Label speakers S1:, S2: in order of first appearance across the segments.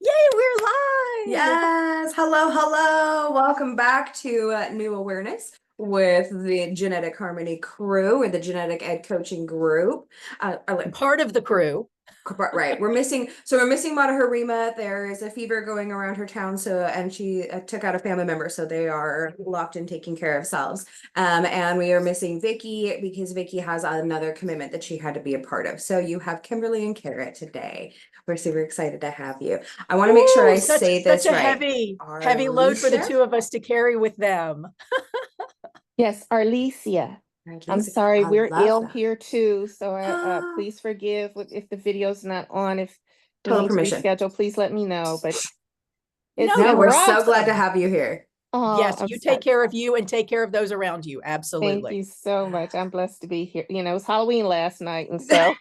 S1: Yay, we're live!
S2: Yes, hello, hello. Welcome back to New Awareness with the Genetic Harmony crew or the Genetic Ed Coaching group.
S1: Part of the crew.
S2: Right, we're missing Mata Harima. There is a fever going around her town, and she took out a family member, so they are locked in taking care of themselves. And we are missing Vicky because Vicky has another commitment that she had to be a part of. So you have Kimberly and Carrot today. We're super excited to have you. I want to make sure
S1: Woo,
S2: I
S1: such
S2: say
S1: such
S2: this
S1: a
S2: right.
S1: heavy load for the
S2: Alicia?
S1: two of us to carry with them.
S3: Yes, Arlesia. I'm
S2: Alicia.
S3: sorry,
S2: I
S3: we're
S2: love
S3: ill
S2: that.
S3: here too, so please forgive if the video's not on. If we
S2: Total
S3: need to
S2: permission.
S3: reschedule, please let me know. But it's
S1: No,
S2: No,
S3: been
S1: you're
S2: we're so
S3: rough.
S2: glad to
S1: awesome.
S2: have you here.
S3: Oh,
S1: Yes, you take care of you and take care of those around you.
S3: thank
S1: Absolutely.
S3: you so much. I'm blessed to be here. You know, it was Halloween last night, and so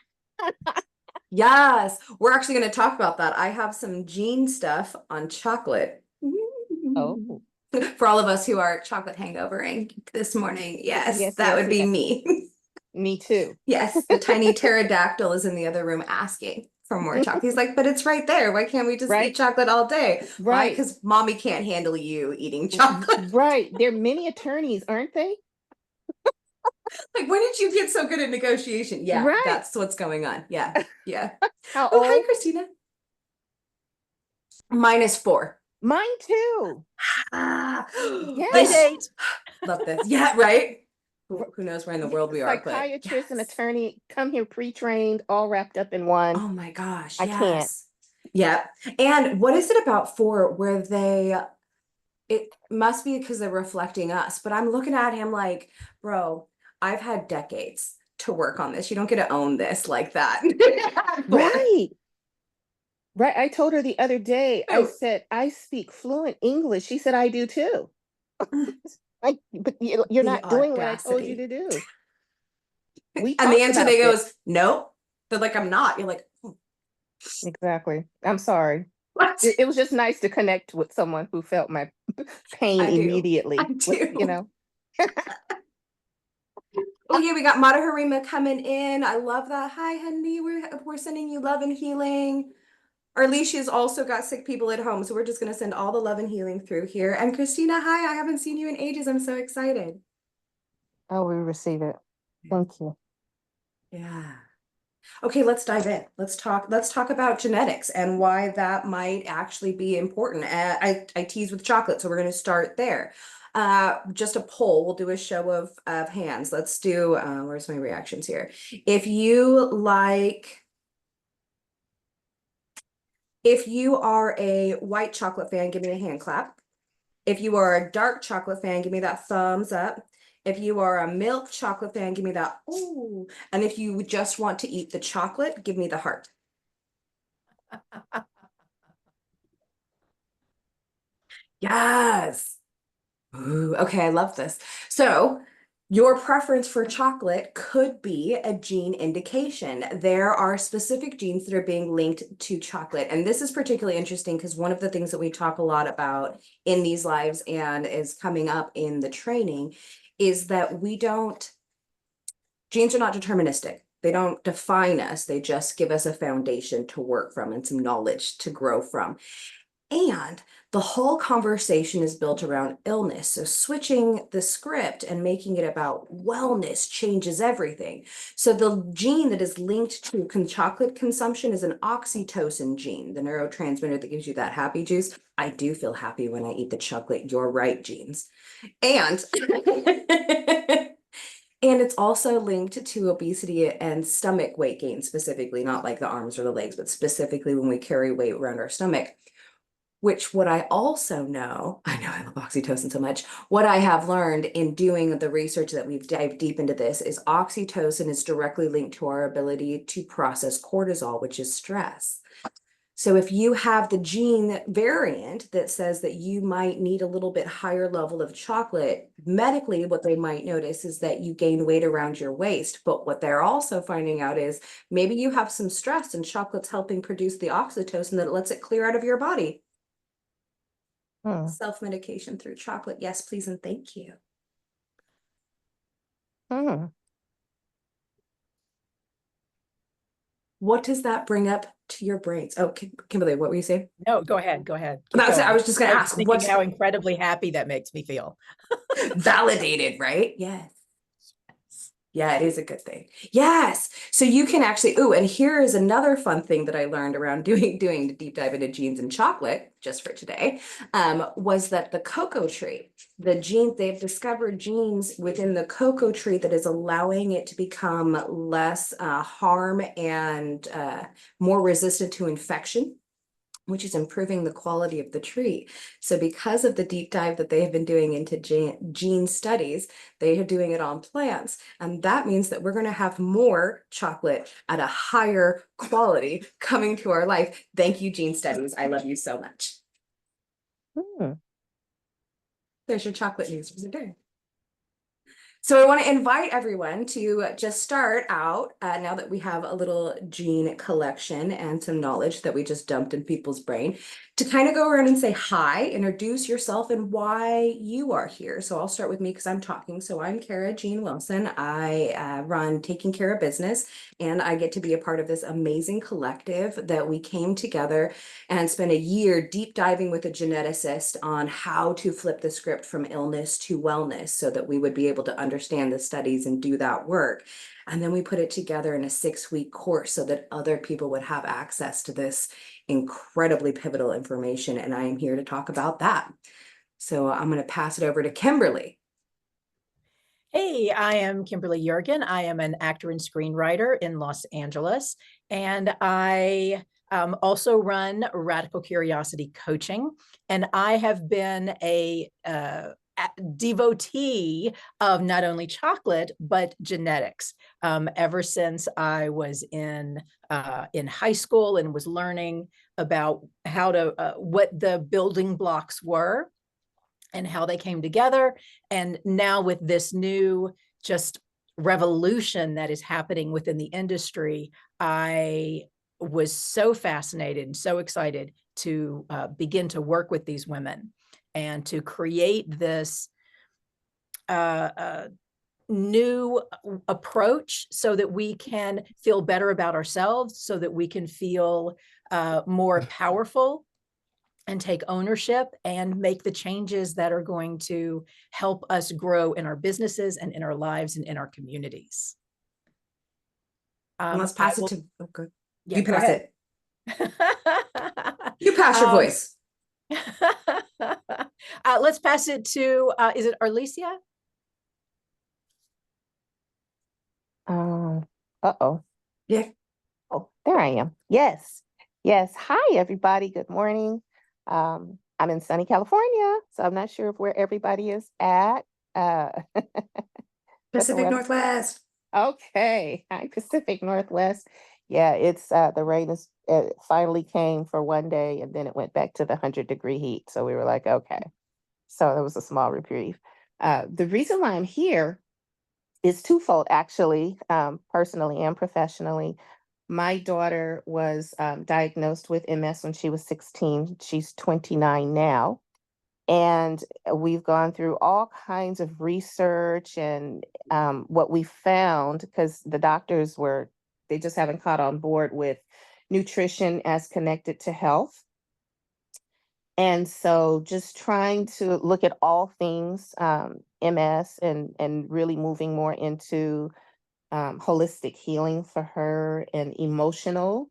S2: Yes, we're actually going to talk about that. I have some gene stuff on chocolate.
S3: oh,
S2: For all of us who are chocolate hangovering this morning, yes,
S3: yes,
S2: that
S3: yes,
S2: would be
S3: yes.
S2: me.
S3: Me too.
S2: Yes, the tiny pterodactyl is in the other room asking for more chocolate. He's like, but it's right there. Why can't we just eat
S3: Right,
S2: chocolate all day? Why?
S3: right,
S2: Because mommy can't handle you eating chocolate.
S3: right. They're mini attorneys, aren't they?
S2: Like, when did you get so good at negotiation? Yeah,
S3: Right.
S2: that's what's going on. Yeah, yeah.
S3: How
S2: Oh, hi,
S3: old?
S2: Christina. -4.
S3: Mine too.
S2: Ah,
S1: Play
S2: this,
S3: Yes.
S1: date.
S2: love this. Yeah, right? Who knows where in the
S3: Yes,
S2: world
S3: a
S2: we are, but
S3: psychiatrist and
S2: yes.
S3: attorney come here pre-trained, all wrapped up in one.
S2: Oh my gosh,
S3: I can't.
S2: yes. Yeah. And what is it about 4 where it must be because they're reflecting us, but I'm looking at him like, bro, I've had decades to work on this. You don't get to own this like that. 4.
S3: Right. Right. I told her the other day, I
S2: Oh.
S3: said, I speak fluent English. She said, I do too. But you're
S2: The
S3: not doing what I told you
S2: audacity.
S3: to do. We
S2: And the
S3: talked
S2: answer
S3: about
S2: they
S3: this.
S2: goes, nope. They're like, I'm not. You're like, "Hmm,
S3: Exactly. I'm sorry.
S2: what?
S3: It was just nice to connect with someone who felt my pain
S2: I do. I
S3: immediately with,
S2: do.
S3: know.
S2: Oh yeah, we got Mata Harima coming in. I love that. Hi, honey. We're sending you love and healing. Arlicia's also got sick people at home, so we're just gonna send all the love and healing through here. And Christina, hi. I haven't seen you in ages. I'm so excited.
S3: Oh, we receive it. Thank you.
S2: Yeah. Okay, let's dive in. Let's talk about genetics and why that might actually be important. I tease with chocolate, so we're going to start there. Just a poll. We'll do a show of hands. Let's do where's my reactions here? If you like, if you are a white chocolate fan, give me a hand clap. If you are a dark chocolate fan, give me that thumbs up. If you are a milk chocolate fan, give me that ooh. And if you just want to eat the chocolate, give me the heart. Yes. Ooh, okay, I love this. So, your preference for chocolate could be a gene indication. There are specific genes that are being linked to chocolate. And this is particularly interesting because one of the things that we talk a lot about in these lives and is coming up in the training is that genes are not deterministic. They don't define us, they just give us a foundation to work from and some knowledge to grow from. And the whole conversation is built around illness. So switching the script and making it about wellness changes everything. So the gene that is linked to chocolate consumption is an oxytocin gene, the neurotransmitter that gives you that happy juice. I do feel happy when I eat the chocolate. You're right, genes. And and it's also linked to obesity and stomach weight gain, specifically, not like the arms or the legs, but specifically when we carry weight around our stomach. Which what I also know, I know I love oxytocin so much. What I have learned in doing the research that we've dived deep into this is oxytocin is directly linked to our ability to process cortisol, which is stress. So if you have the gene variant that says that you might need a little bit higher level of chocolate, medically, what they might notice is that you gain weight around your waist. But what they're also finding out is maybe you have some stress and chocolate's helping produce the oxytocin that lets it clear out of your body.
S3: Hmm.
S2: Self-medication through chocolate. Yes, please, and thank you.
S3: Hmm.
S2: what does that bring up to your brains? Oh, Kimberly, what were you saying?
S1: No, go ahead. Go ahead. Keep
S2: That's it. I
S1: going.
S2: was just going to
S1: I was
S2: ask,
S1: thinking
S2: what's
S1: how incredibly happy that makes me feel.
S2: validated, right? Yes. Yeah, it is a good thing. Yes. So you can actually, oh, and here is another fun thing that I learned around doing the deep dive into genes and chocolate, just for today, was that the cocoa tree, they've discovered genes within the cocoa tree that is allowing it to become less harm and more resistant to infection, which is improving the quality of the tree. So because of the deep dive that they have been doing into gene studies, they are doing it on plants. And that means that we're going to have more chocolate at a higher quality coming to our life. Thank you, gene studies. I love you so much.
S3: Hmm.
S2: There's your chocolate news for the day. So I want to invite everyone to just start out, now that we have a little gene collection and some knowledge that we just dumped in people's brain, to kind of go around and say hi, introduce yourself and why you are here. So I'll start with me because I'm talking. So I'm Kara Jean Wilson. I run Taking Care of Business, and I get to be a part of this amazing collective that we came together and spent a year deep diving with a geneticist on how to flip the script from illness to wellness so that we would be able to understand the studies and do that work. And then we put it together in a 6-week course so that other people would have access to this incredibly pivotal information. And I am here to talk about that. So I'm going to pass it over to Kimberly.
S1: Hey, I am Kimberly Jurgen. I am an actor and screenwriter in Los Angeles, and I also run Radical Curiosity Coaching. And I have been a devotee of not only chocolate but genetics ever since I was in high school and was learning about how to what the building blocks were and how they came together. And now with this new just revolution that is happening within the industry, I was so fascinated and so excited to begin to work with these women and to create this new approach so that we can feel better about ourselves, so that we can feel more powerful and take ownership and make the changes that are going to help us grow in our businesses and in our lives and in our communities.
S2: Let's pass it to, okay.
S1: Yeah,
S2: You pass it. You
S1: You
S2: pass your voice.
S1: Let's pass it to, is it Arlesia?
S3: Uh-oh.
S2: Yeah.
S3: Oh, there I am. Yes. Yes. Hi, everybody. Good morning. I'm in sunny California, so I'm not sure of where everybody is at. But the
S2: Pacific
S3: weather.
S2: Northwest.
S3: Okay. Hi, Pacific Northwest. Yeah, it's the rain is finally came for one day and then it went back to the 100-degree heat. So we were like, okay. So that was a small reprieve. The reason why I'm here is twofold, actually, personally and professionally. My daughter was diagnosed with MS when she was 16. She's 29 now. And we've gone through all kinds of research and what we found, because the doctors they just haven't caught on board with nutrition as connected to health. And so just trying to look at all things MS and really moving more into holistic healing for her and emotional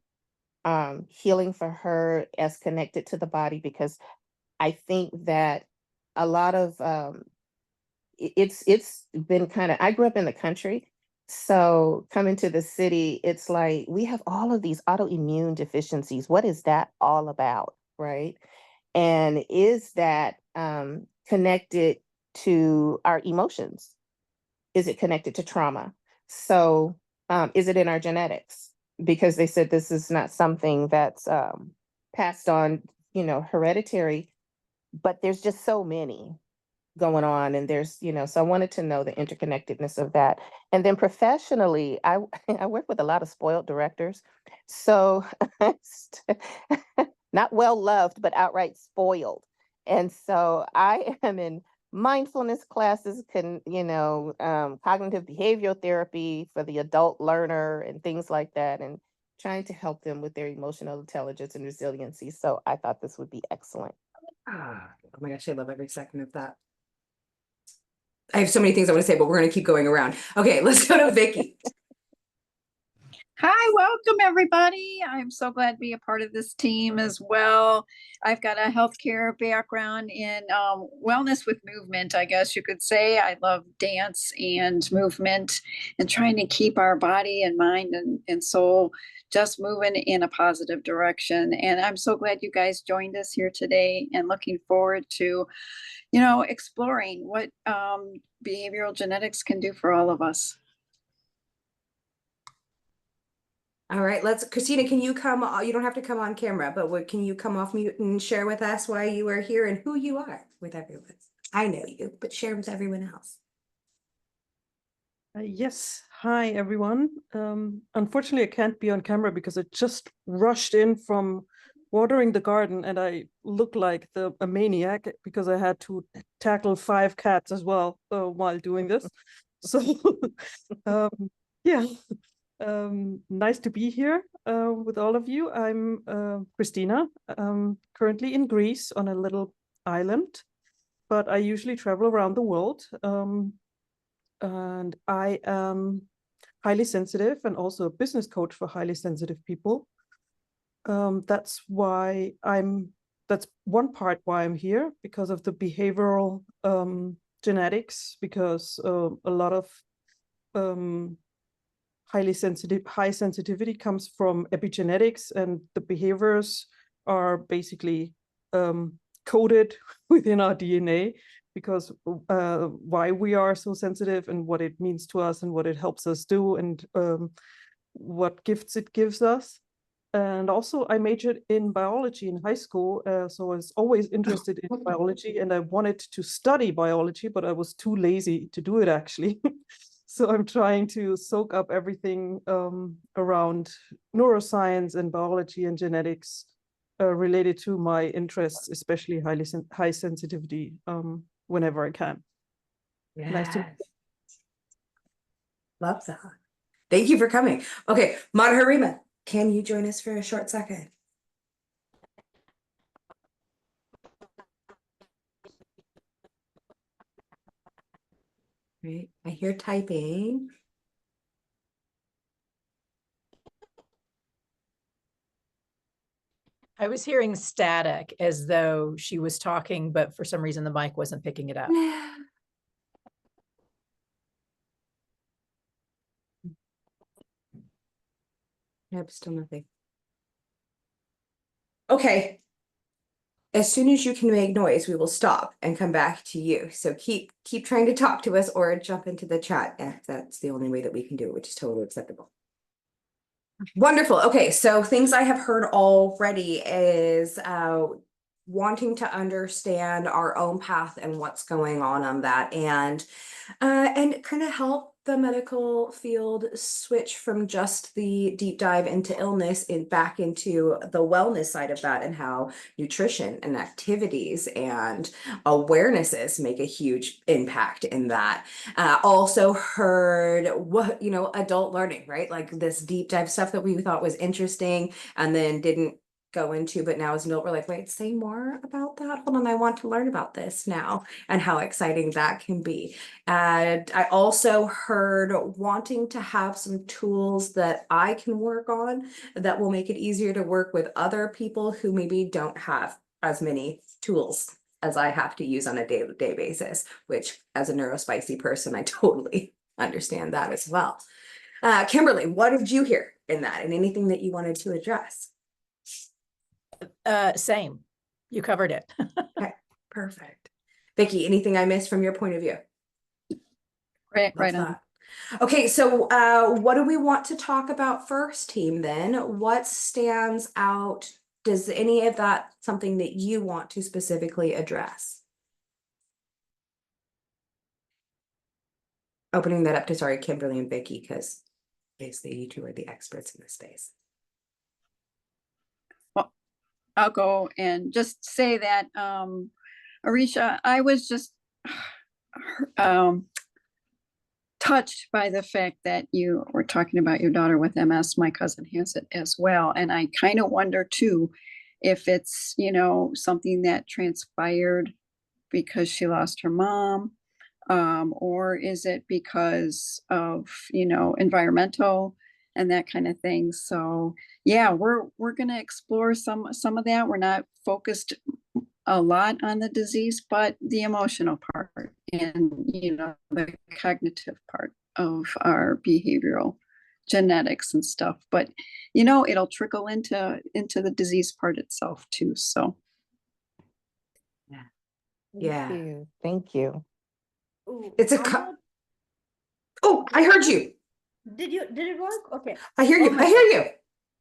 S3: healing for her as connected to the body, because I think that a lot of it's been kind of, I grew up in the country, so coming to the city, it's like we have all of these autoimmune deficiencies. What is that all about, right? And is that connected to our emotions? Is it connected to trauma? So is it in our genetics? Because they said this is not something that's passed on, hereditary, but there's just so many going on, and there's, so I wanted to know the interconnectedness of that. And then professionally, I I work with a lot of spoiled directors, so not well loved, but outright spoiled. And so I am in mindfulness classes, cognitive behavioral therapy for the adult learner and things like that, and trying to help them with their emotional intelligence and resiliency. So I thought this would be excellent.
S2: Oh my gosh, I love every second of that. I have so many things I want to say, but we're going to keep going around. Okay, let's go to Vicky.
S4: Hi, welcome everybody. I'm so glad to be a part of this team as well. I've got a healthcare background in wellness with movement, I guess you could say. I love dance and movement and trying to keep our body and mind and soul just moving in a positive direction. And I'm so glad you guys joined us here today and looking forward to, exploring what behavioral genetics can do for all of us.
S2: All right, Christina, can you come, you don't have to come on camera, but can you come off mute and share with us why you are here and who you are with everyone? I know you, but share with everyone else.
S5: Yes, hi everyone. Unfortunately, I can't be on camera because I just rushed in from watering the garden and I look like a maniac because I had to tackle 5 cats as well while doing this. So, yeah. Nice to be here with all of you. I'm Christina, currently in Greece on a little island, but I usually travel around the world. And I am highly sensitive and also a business coach for highly sensitive people. That's one part why I'm here, because of the behavioral genetics, because a lot of high sensitivity comes from epigenetics, and the behaviors are basically coded within our DNA, because why we are so sensitive and what it means to us and what it helps us do, and what gifts it gives us. And also I majored in biology in high school, so I was always interested in biology, and I wanted to study biology, but I was too lazy to do it actually. So I'm trying to soak up everything around neuroscience and biology and genetics related to my interests, especially high sensitivity, whenever I can.
S2: Yes.
S5: Nice to
S2: Love that. Thank you for coming. Okay, Madhurima, can you join us for a short second? Right, I hear typing.
S1: I was hearing static as though she was talking, but for some reason the mic wasn't picking it up.
S2: Nope, still nothing. Okay. As soon as you can make noise, we will stop and come back to you. So keep trying to talk to us or jump into the chat if that's the only way that we can do it, which is totally acceptable. Wonderful. Okay, so things I have heard already is wanting to understand our own path and what's going on that, and kind of help the medical field switch from just the deep dive into illness back into the wellness side of that, and how nutrition and activities and awarenesses make a huge impact in that. Also heard what, adult learning, right? Like this deep dive stuff that we thought was interesting and then didn't go into, but now as an adult, we're like, wait, say more about that. Hold on, I want to learn about this now, and how exciting that can be. And I also heard wanting to have some tools that I can work on that will make it easier to work with other people who maybe don't have as many tools as I have to use on a day-to-day basis, which as a neurospicy person, I totally understand that as well. Kimberly, what did you hear in that, and anything that you wanted to address?
S1: Same. You covered it.
S2: Okay, perfect. Vicky, anything I missed from your point of view?
S4: Right on.
S2: That. Okay, so what do we want to talk about first, team, then? What stands out? Does any of that something that you want to specifically address? Opening that up to, sorry, Kimberly and Vicky, because basically you two are the experts in this space.
S4: Well, I'll go and just say that, Arisha, I was just touched by the fact that you were talking about your daughter with MS. My cousin has it as well. And I kind of wonder too, if it's, something that transpired because she lost her mom, or is it because of, environmental and that kind of thing. So yeah, we're going to explore some of that. We're not focused a lot on the disease, but the emotional part and, the cognitive part of our behavioral genetics and stuff. But, it'll trickle into the disease part itself too. So.
S2: Yeah.
S3: Thank you. Thank you.
S6: Ooh,
S2: It's a
S6: Amber,
S2: Oh, I heard you.
S6: did it work? Okay.
S2: I hear
S6: Oh
S2: you.
S6: my
S2: I hear you.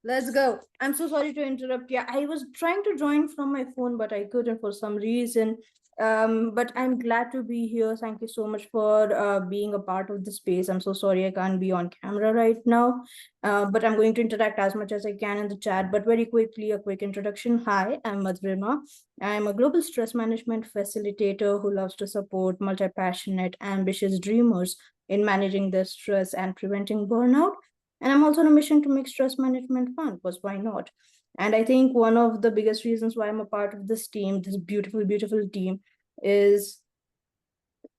S6: Let's go. I'm so sorry to interrupt. Yeah, I was trying to join from my phone, but I couldn't for some reason. But I'm glad to be here. Thank you so much for being a part of the space. I'm so sorry I can't be on camera right now, but I'm going to interact as much as I can in the chat. But very quickly, a quick introduction. Hi, I'm Madhurima. I'm a global stress management facilitator who loves to support multi-passionate, ambitious dreamers in managing their stress and preventing burnout. And I'm also on a mission to make stress management fun, because why not? And I think one of the biggest reasons why I'm a part of this team, this beautiful, beautiful team, is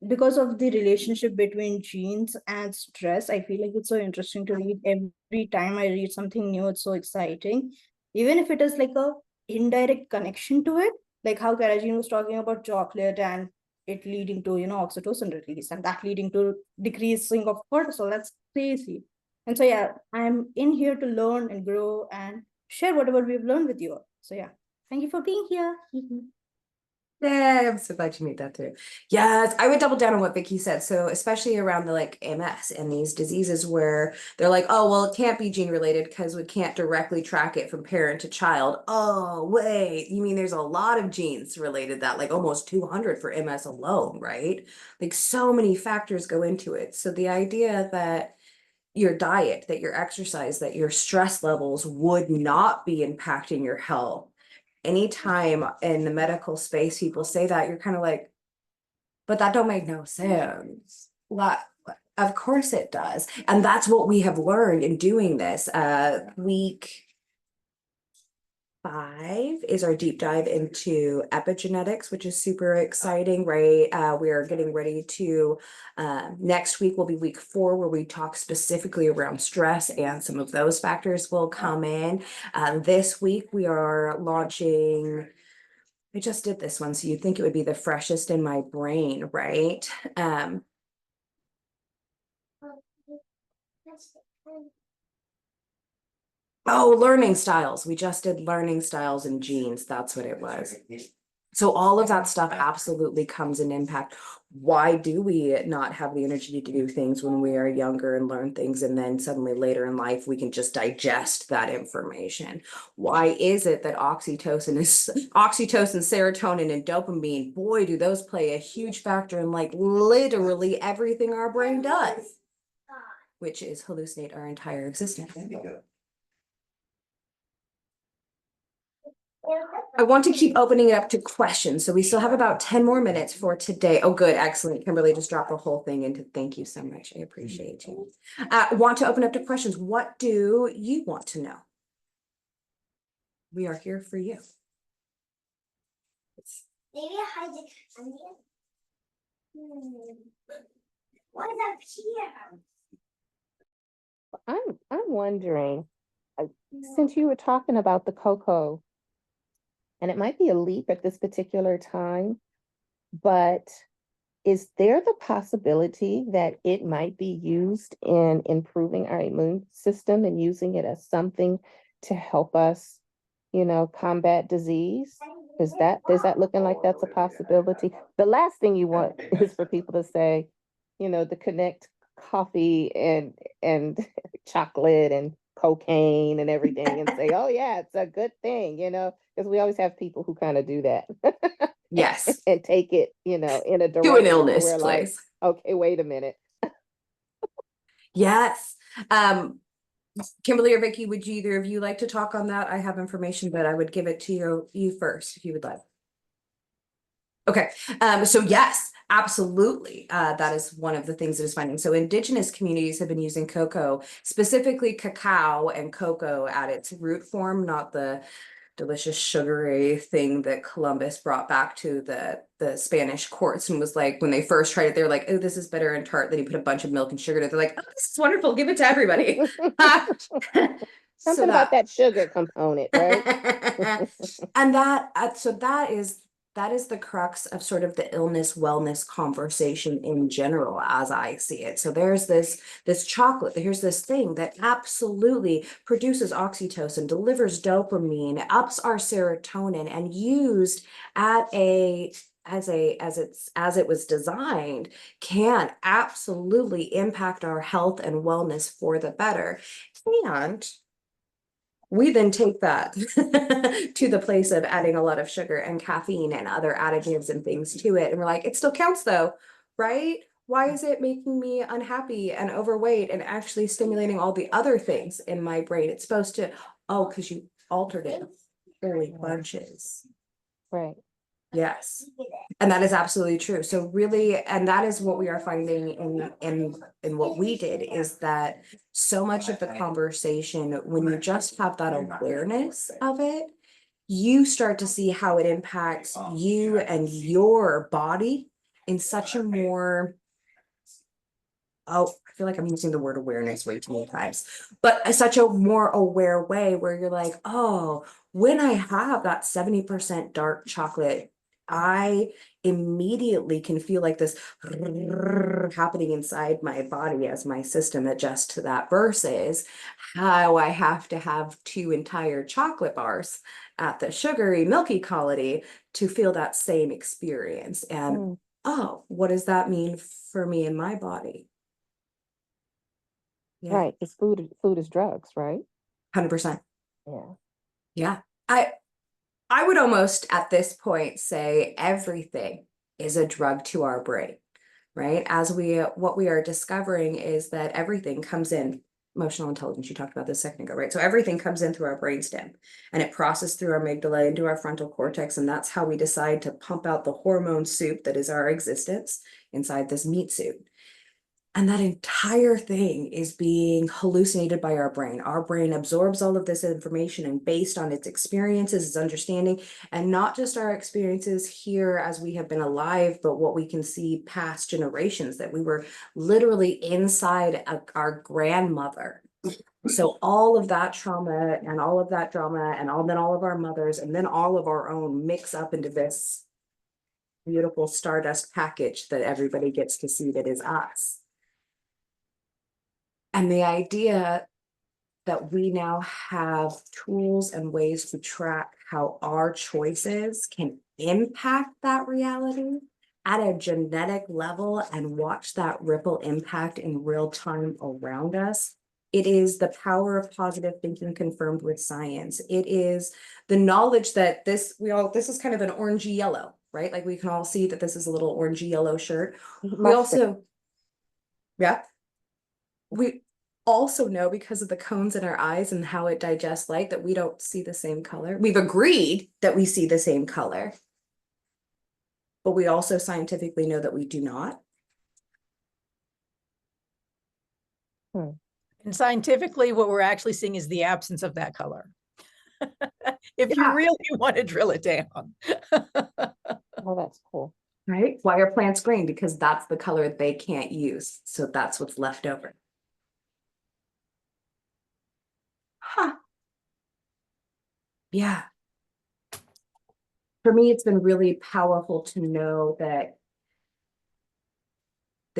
S6: because of the relationship between genes and stress. I feel like it's so interesting to read. Every time I read something new, it's so exciting. Even if it is like a indirect connection to it, like how Karajin was talking about chocolate and it leading to, oxytocin release and that leading to decreasing of cortisol. That's crazy. And so, yeah, I'm in here to learn and grow and share whatever we've learned with you all. So, yeah, thank you for being here.
S2: Yeah, I'm so glad you made that too. Yes, I would double down on what Vicky said. So especially around the MS and these diseases where they're like, oh, well, it can't be gene related because we can't directly track it from parent to child. Oh, wait, you mean there's a lot of genes related that, like almost 200 for MS alone, right? Like so many factors go into it. So the idea that your diet, that your exercise, that your stress levels would not be impacting your health. Anytime in the medical space people say that, you're kind of like, but that don't make no sense. Of course it does. And that's what we have learned in doing this. Week 5 is our deep dive into epigenetics, which is super exciting, right? We are getting ready to, next week will be week 4, where we talk specifically around stress and some of those factors will come in. This week we are launching, I just did this one, so you'd think it would be the freshest in my brain, right? Oh, learning styles. We just did learning styles and genes. That's what it was. So all of that stuff absolutely comes in impact. Why do we not have the energy to do things when we are younger and learn things, and then suddenly later in life we can just digest that information? Why is it that oxytocin, serotonin, and dopamine, boy, do those play a huge factor in like literally everything our brain does, which is hallucinate our entire existence. I want to keep opening it up to questions. So we still have about 10 more minutes for today. Oh, good. Excellent. Kimberly just dropped the whole thing into thank you so much. I appreciate you. Want to open up to questions. What do you want to know? We are here for you.
S7: Maybe I hide the onion. What is up here?
S3: I'm wondering, since you were talking about the cocoa, and it might be a leap at this particular time, but is there the possibility that it might be used in improving our immune system and using it as something to help us, combat disease? Is that looking like that's a possibility? The last thing you want is for people to say, to connect coffee and chocolate and cocaine and everything and say, oh yeah, it's a good thing, because we always have people who kind of do that.
S2: Yes.
S3: And take it, in a direction
S2: To an illness
S3: where
S2: place.
S3: like, okay, wait a minute.
S2: Yes. Kimberly or Vicky, would you either of you like to talk on that? I have information, but I would give it to you first if you would like. Okay. So yes, absolutely. That is one of the things that is finding. So indigenous communities have been using cocoa, specifically cacao and cocoa at its root form, not the delicious sugary thing that Columbus brought back to the Spanish courts and was like, when they first tried it, they were like, oh, this is bitter and tart. Then he put a bunch of milk and sugar in it. They're like, oh, this is wonderful. Give it to everybody. So
S3: Something about that sugar component, right?
S2: and so that is the crux of sort of the illness wellness conversation in general, as I see it. So there's this chocolate, here's this thing that absolutely produces oxytocin, delivers dopamine, ups our serotonin, and used at a as it was designed, can absolutely impact our health and wellness for the better. And we then take that to the place of adding a lot of sugar and caffeine and other additives and things to it. And we're like, it still counts though, right? Why is it making me unhappy and overweight and actually stimulating all the other things in my brain? It's supposed to, oh, because you altered it early bunches.
S3: Right.
S2: Yes. And that is absolutely true. So really, and that is what we are finding in what we did, is that so much of the conversation, when you just have that awareness of it, you start to see how it impacts you and your body in such a more, oh, I feel like I'm using the word awareness way too many times, but such a more aware way where you're like, oh, when I have that 70% dark chocolate, I immediately can feel like this happening inside my body as my system adjusts to that, versus how I have to have 2 entire chocolate bars at the sugary, milky quality to feel that same experience. And oh, what does that mean for me and my body? Yeah.
S3: Right. It's food is drugs, right?
S2: 100%.
S3: Yeah.
S2: Yeah. I would almost at this point say everything is a drug to our brain, right? What we are discovering is that everything comes in. Emotional intelligence, you talked about this a second ago, right? So everything comes in through our brainstem and it processes through our amygdala into our frontal cortex. And that's how we decide to pump out the hormone soup that is our existence inside this meat suit. And that entire thing is being hallucinated by our brain. Our brain absorbs all of this information, and based on its experiences, its understanding, and not just our experiences here as we have been alive, but what we can see past generations, that we were literally inside our grandmother. So all of that trauma and all of that drama and then all of our mothers and then all of our own mix up into this beautiful stardust package that everybody gets to see that is us. And the idea that we now have tools and ways to track how our choices can impact that reality at a genetic level and watch that ripple impact in real time around us. It is the power of positive thinking confirmed with science. It is the knowledge that this is kind of an orangey yellow, right? Like we can all see that this is a little orangey yellow shirt. We also, yeah. We also know, because of the cones in our eyes and how it digests light, that we don't see the same color. We've agreed that we see the same color, but we also scientifically know that we do not.
S1: And scientifically, what we're actually seeing is the absence of that color. If you really want to drill it down.
S3: Oh, that's cool.
S2: Right? Why are plants green? Because that's the color they can't use. So that's what's left over. Huh. Yeah. For me, it's been really powerful to know that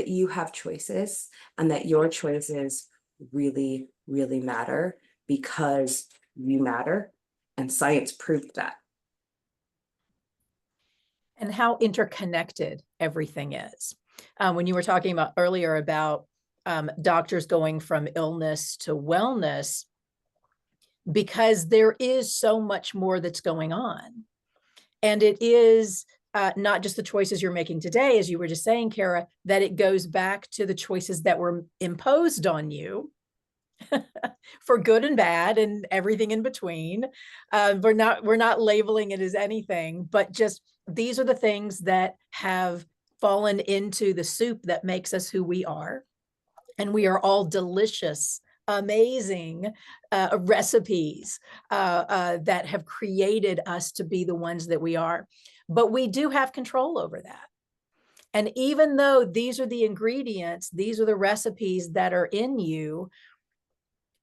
S2: you have choices and that your choices really, really matter, because you matter. And science proved that.
S1: And how interconnected everything is. When you were talking about earlier about doctors going from illness to wellness, because there is so much more that's going on. And it is not just the choices you're making today, as you were just saying, Kara, that it goes back to the choices that were imposed on you for good and bad and everything in between. We're not labeling it as anything, but just these are the things that have fallen into the soup that makes us who we are. And we are all delicious, amazing recipes that have created us to be the ones that we are. But we do have control over that. And even though these are the ingredients, these are the recipes that are in you,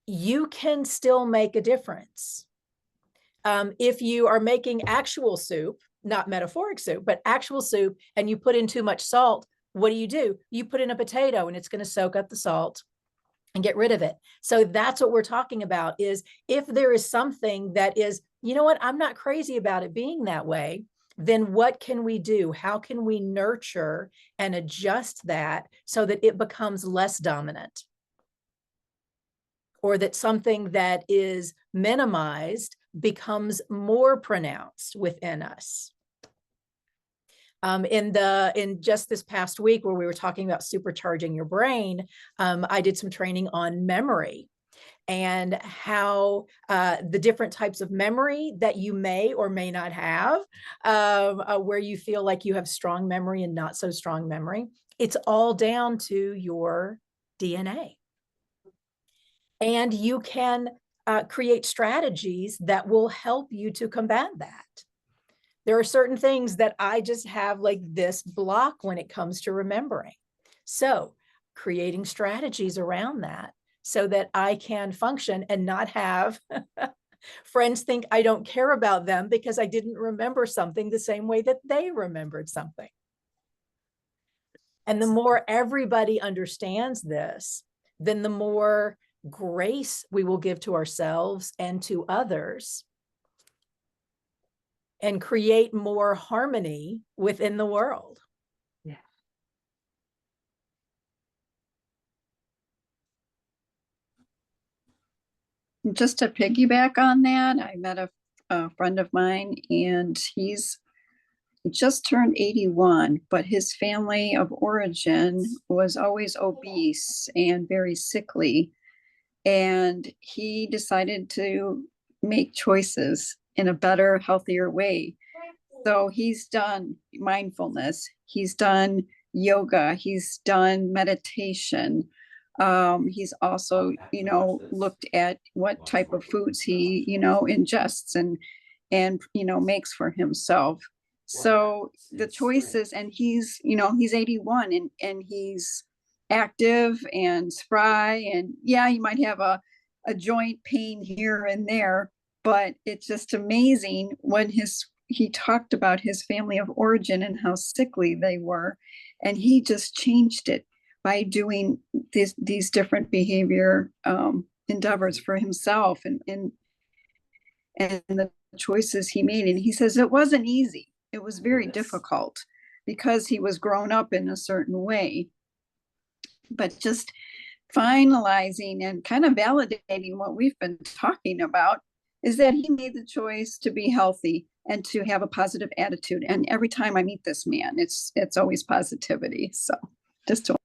S1: you can still make a difference. If you are making actual soup, not metaphoric soup, but actual soup, and you put in too much salt, what do? You put in a potato and it's going to soak up the salt and get rid of it. So that's what we're talking about, is if there is something that is, you know what, I'm not crazy about it being that way, then what can we do? How can we nurture and adjust that so that it becomes less dominant? Or that something that is minimized becomes more pronounced within us. In just this past week, where we were talking about supercharging your brain, I did some training on memory and how the different types of memory that you may or may not have, where you feel like you have strong memory and not so strong memory. It's all down to your DNA. And you can create strategies that will help you to combat that. There are certain things that I just have like this block when it comes to remembering. So creating strategies around that so that I can function and not have friends think I don't care about them because I didn't remember something the same way that they remembered something. And the more everybody understands this, then the more grace we will give to ourselves and to others, and create more harmony within the world.
S2: Yeah.
S4: Just to piggyback on that, I met a friend of mine, and he's just turned 81, but his family of origin was always obese and very sickly. And he decided to make choices in a better, healthier way. So he's done mindfulness, he's done yoga, he's done meditation. He's also, looked at what type of foods he, ingests and makes for himself. So the choices, and he's 81 and he's active and spry, and yeah, he might have a joint pain here and there, but it's just amazing when he talked about his family of origin and how sickly they were, and he just changed it by doing these different behavior endeavors for himself and the choices he made. And he says it wasn't easy. It was very difficult because he was grown up in a certain way. But just finalizing and kind of validating what we've been talking about is that he made the choice to be healthy and to have a positive attitude. And every time I meet this man, it's always positivity. So just to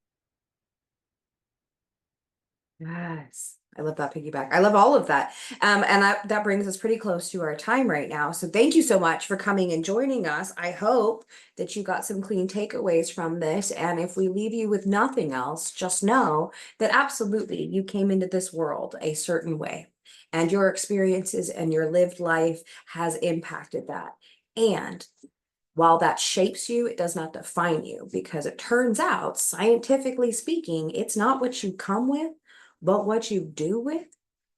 S2: Yes. I love that piggyback. I love all of that. And that brings us pretty close to our time right now. So thank you so much for coming and joining us. I hope that you got some clean takeaways from this. And if we leave you with nothing else, just know that absolutely you came into this world a certain way, and your experiences and your lived life has impacted that. And while that shapes you, it does not define you, because it turns out, scientifically speaking, it's not what you come with, but what you do with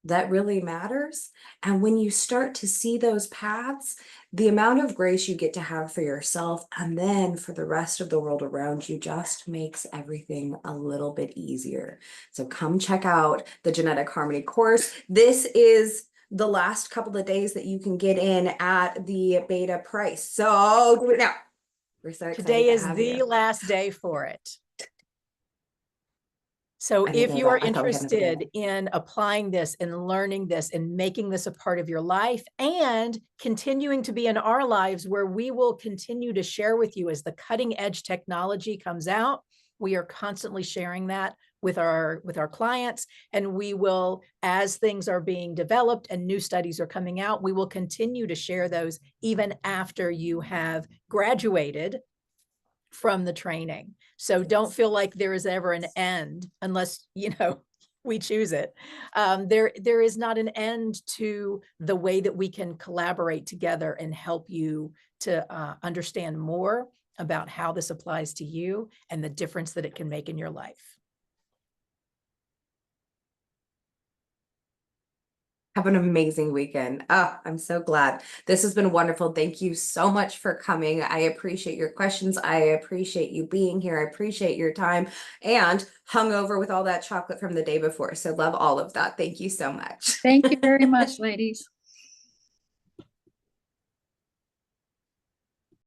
S2: that really matters. And when you start to see those paths, the amount of grace you get to have for yourself and then for the rest of the world around you just makes everything a little bit easier. So come check out the Genetic Harmony course. This is the last couple of days that you can get in at the beta price. So do it now. We're so excited.
S1: Today is the last day for it. So if you are interested in applying this and learning this and making this a part of your life and continuing to be in our lives, where we will continue to share with you as the cutting edge technology comes out, we are constantly sharing that with our clients, and we will, as things are being developed and new studies are coming out, we will continue to share those even after you have graduated from the training. So don't feel like there is ever an end unless, we choose it. There is not an end to the way that we can collaborate together and help you to understand more about how this applies to you and the difference that it can make in your life.
S2: Have an amazing weekend. Oh, I'm so glad. This has been wonderful. Thank you so much for coming. I appreciate your questions. I appreciate you being here. I appreciate your time and hungover with all that chocolate from the day before. So love all of that. Thank you so much.
S4: Thank you very much, ladies.